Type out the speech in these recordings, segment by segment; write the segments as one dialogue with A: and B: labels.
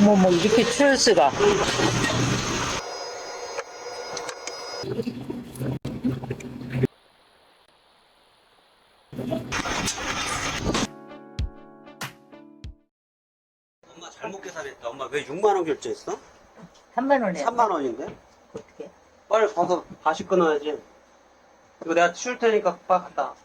A: 뭐 이렇게 추울 수가.
B: 엄마 잘못 계산했다. 엄마 왜 6만 원 결제했어?
A: 3만 원에.
B: 3만 원인데?
A: 어떻게?
B: 빨리 가서 다시 끊어야지. 이거 내가 치울 테니까 빨리 갔다.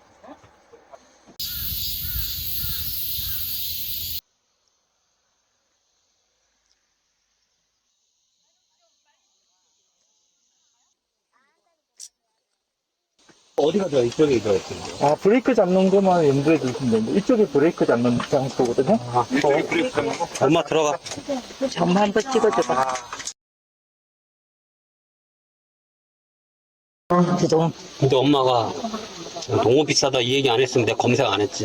C: 어디가 더 이쪽에 들어있어요?
D: 아, 브레이크 잡는 것만 염두에 두시면 됩니다. 이쪽이 브레이크 잡는 장소거든요.
B: 엄마 들어가.
A: 점 한번 찍어줘봐. 그동
B: 근데 엄마가 너무 비싸다 이 얘기 안 했으면 내가 검색 안 했지.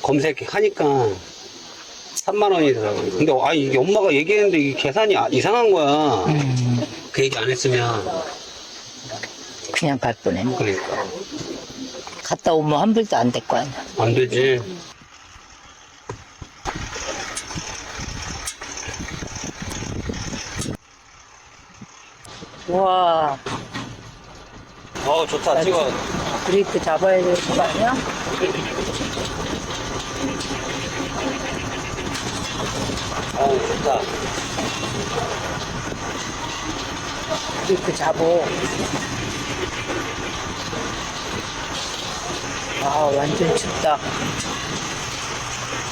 B: 검색하니까 3만 원이더라고. 근데 이게 엄마가 얘기했는데 이게 계산이 이상한 거야. 그 얘기 안 했으면.
A: 그냥 갈 뻔해.
B: 그러니까.
A: 갔다 오면 한 불도 안 될 거 아니야.
B: 안 되지.
A: 와,
B: 좋다. 찍어.
A: 브레이크 잡아야 될 거 아니야?
B: 좋다.
A: 브레이크 잡어. 아, 완전 춥다.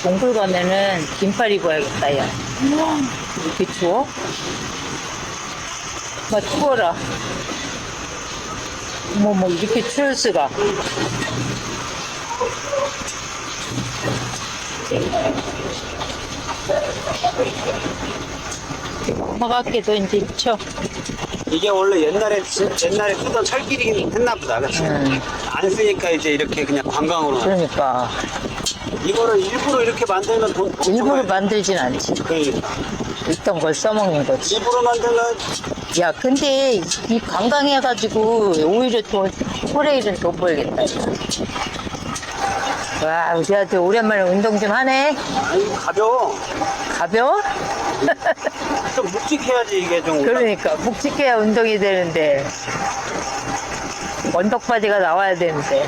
A: 동굴 가면은 긴팔 입어야겠다, 야. 이렇게 추워? 추워라. 뭐 이렇게 추울 수가. 허각게도 이제 입혀.
B: 이게 원래 옛날에 쓰던 철길이긴 했나 보다. 그치? 안 쓰니까 이제 이렇게 그냥 관광으로.
A: 그러니까.
B: 이거를 일부러 이렇게 만들면 돈
A: 일부러 만들진 않지.
B: 그러니까.
A: 있던 걸 써먹는 거지.
B: 일부러 만들면
A: 야, 근데 이 관광해가지고 오히려 토레일은 돈 벌겠다. 와, 우리 아들 오랜만에 운동 좀 하네.
B: 아니 가벼워.
A: 가벼워?
B: 좀 묵직해야지 이게 좀.
A: 그러니까 묵직해야 운동이 되는데 언덕바지가 나와야 되는데.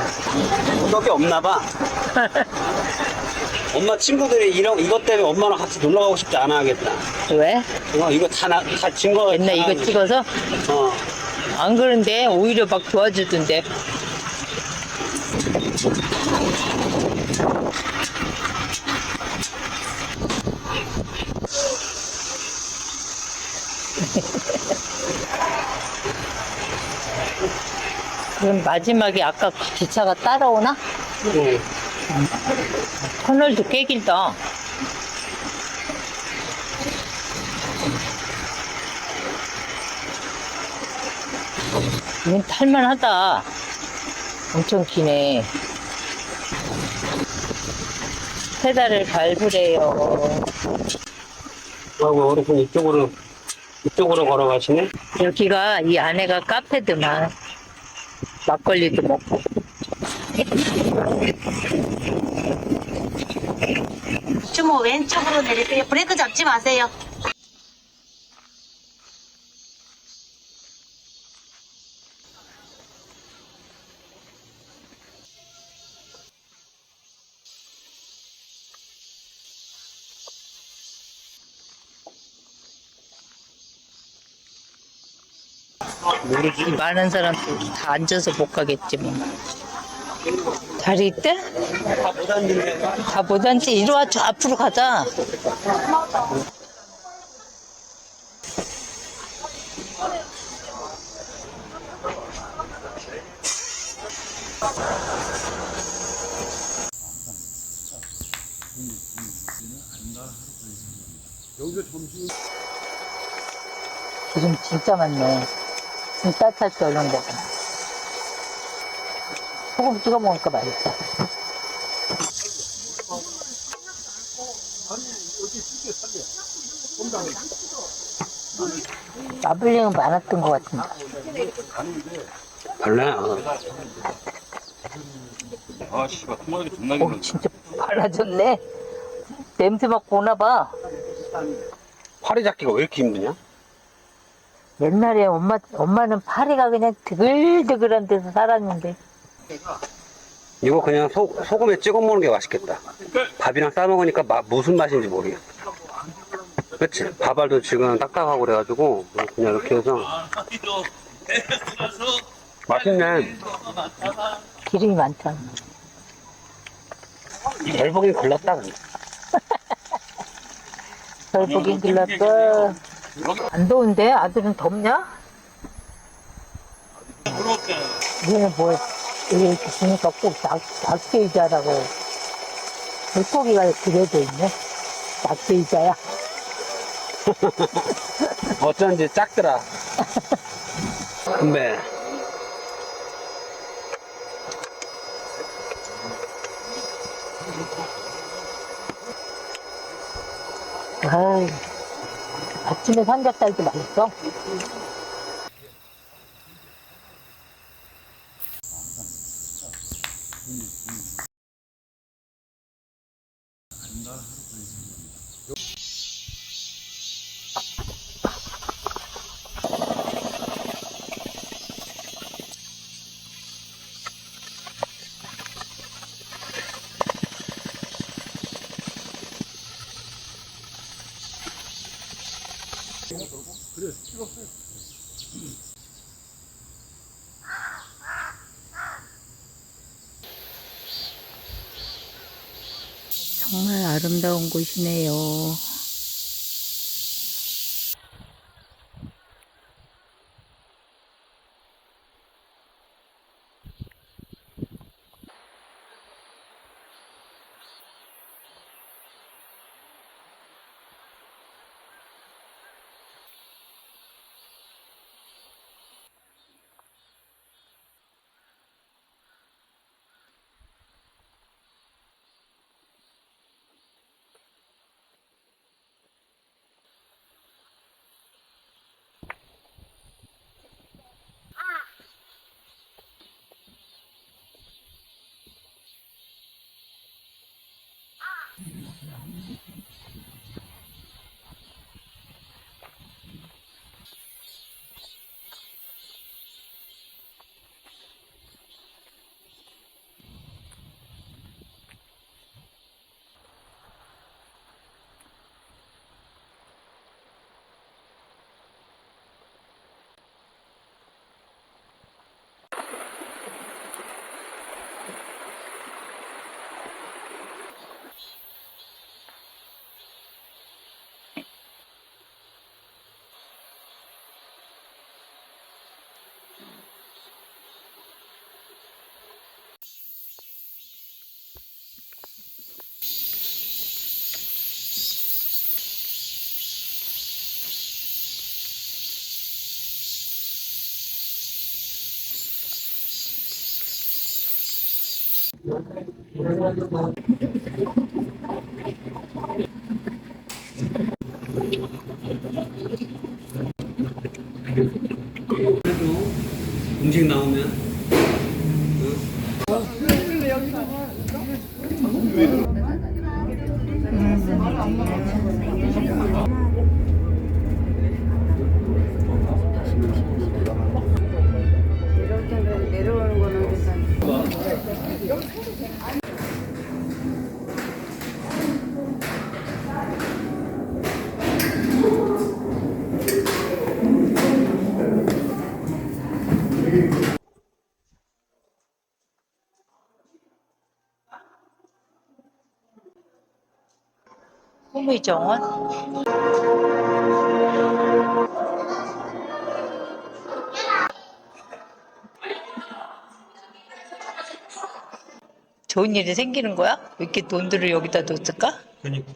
B: 그게 없나 봐. 엄마 친구들이 이것 때문에 엄마랑 같이 놀러 가고 싶지 않아 하겠다.
A: 왜?
B: 이거 다 증거.
A: 옛날 이거 찍어서? 안 그런데 오히려 막 도와주던데. 그럼 마지막에 아까 기차가 따라오나?
B: 응.
A: 터널도 꽤 길다. 이건 탈만하다. 엄청 기네. 페달을 밟으래요.
B: 어르신 이쪽으로 걸어가시네?
A: 여기가 이 안에가 카페드만. 막걸리도 먹고.
E: 주모 왼쪽으로 내리세요. 브레이크 잡지 마세요.
A: 모르지. 많은 사람들이 다 앉아서 못 가겠지 뭐. 다리 있대?
B: 다 못 앉는데.
A: 다 못 앉지. 이리 와, 저 앞으로 가자. 기름 진짜 많네. 좀 따뜻할 때 얼른 먹어. 소금 찍어 먹으니까 맛있다. 마블링은 많았던 것 같은데.
B: 달라요.
C: 아, 씨발, 통화하기 존나
A: 오, 진짜 빨라졌네. 냄새 맡고 오나 봐.
B: 파리 잡기가 왜 이렇게 힘드냐?
A: 옛날에 엄마는 파리가 그냥 드글드글한 데서 살았는데.
B: 이거 그냥 소금에 찍어 먹는 게 맛있겠다. 밥이랑 싸 먹으니까 무슨 맛인지 모르겠어. 그치? 밥알도 지금 딱딱하고 그래가지고 그냥 이렇게 해서 맛있네.
A: 기름이 많잖아.
B: 별 보긴 글렀다 근데.
A: 별 보긴 길렀어. 안 더운데? 아들은 덥냐? 얘는 뭐, 이렇게 주니까 꼭 작게 의자라고. 물고기가 그래도 있네. 작게 의자야.
B: 어쩐지 작더라. 근데
A: 아이, 아침에 삼겹살도 맛있어. 정말 아름다운 곳이네요.
B: 음식 나오면
F: 내려오는 거는 괜찮아.
A: 호미정원? 좋은 일이 생기는 거야? 왜 이렇게 돈들을 여기다 뒀을까?
B: 그러니까.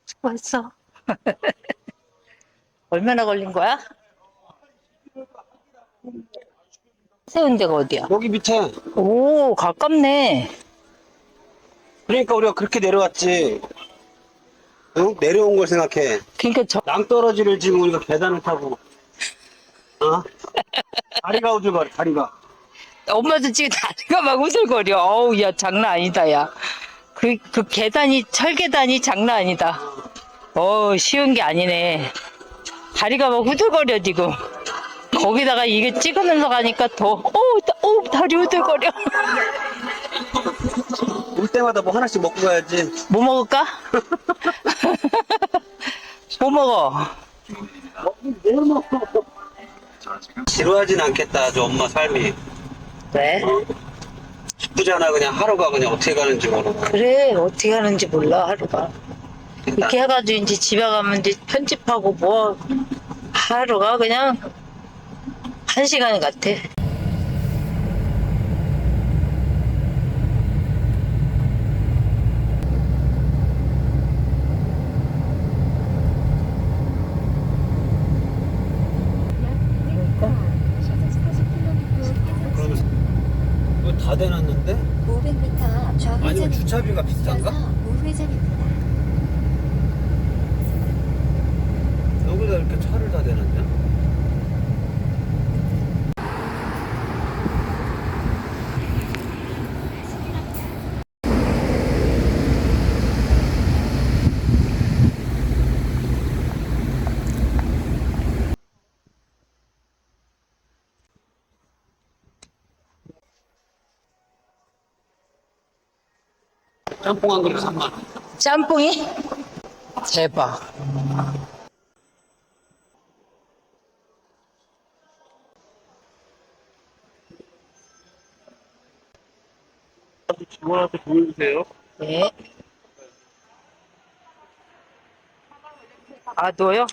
A: 수고했어. 얼마나 걸린 거야? 세운 데가 어디야?
B: 여기 밑에.
A: 오, 가깝네.
B: 그러니까 우리가 그렇게 내려왔지. 응? 내려온 걸 생각해.
A: 그러니까 저
B: 낭떠러지를 지금 우리가 계단을 타고, 어? 다리가 우들거려, 다리가.
A: 엄마도 지금 다리가 막 우슬거려. 어우, 야, 장난 아니다, 야. 그 계단이, 철계단이 장난 아니다. 쉬운 게 아니네. 다리가 막 후들거려, 지금. 거기다가 이게 찍으면서 가니까 다리 후들거려.
B: 올 때마다 뭐 하나씩 먹고 가야지.
A: 뭐 먹을까? 뭐 먹어?
B: 지루하진 않겠다, 아주 엄마 삶이.
A: 왜?
B: 기쁘잖아, 그냥 하루가 그냥 어떻게 가는지 모르고.
A: 그래, 어떻게 하는지 몰라, 하루가. 이렇게 해가지고 이제 집에 가면 이제 편집하고 뭐, 하루가 그냥 1시간 같아.
B: 이거 다 대놨는데?
G: 500m 좌회전.
B: 아니면 주차비가 비싼가?
G: 우회전입니다.
B: 여기다 이렇게 차를 다 대놨냐? 짬뽕 한 그릇 3만 원.
A: 짬뽕이? 대박.
C: 직원한테 보여주세요.
A: 네. 아, 너요?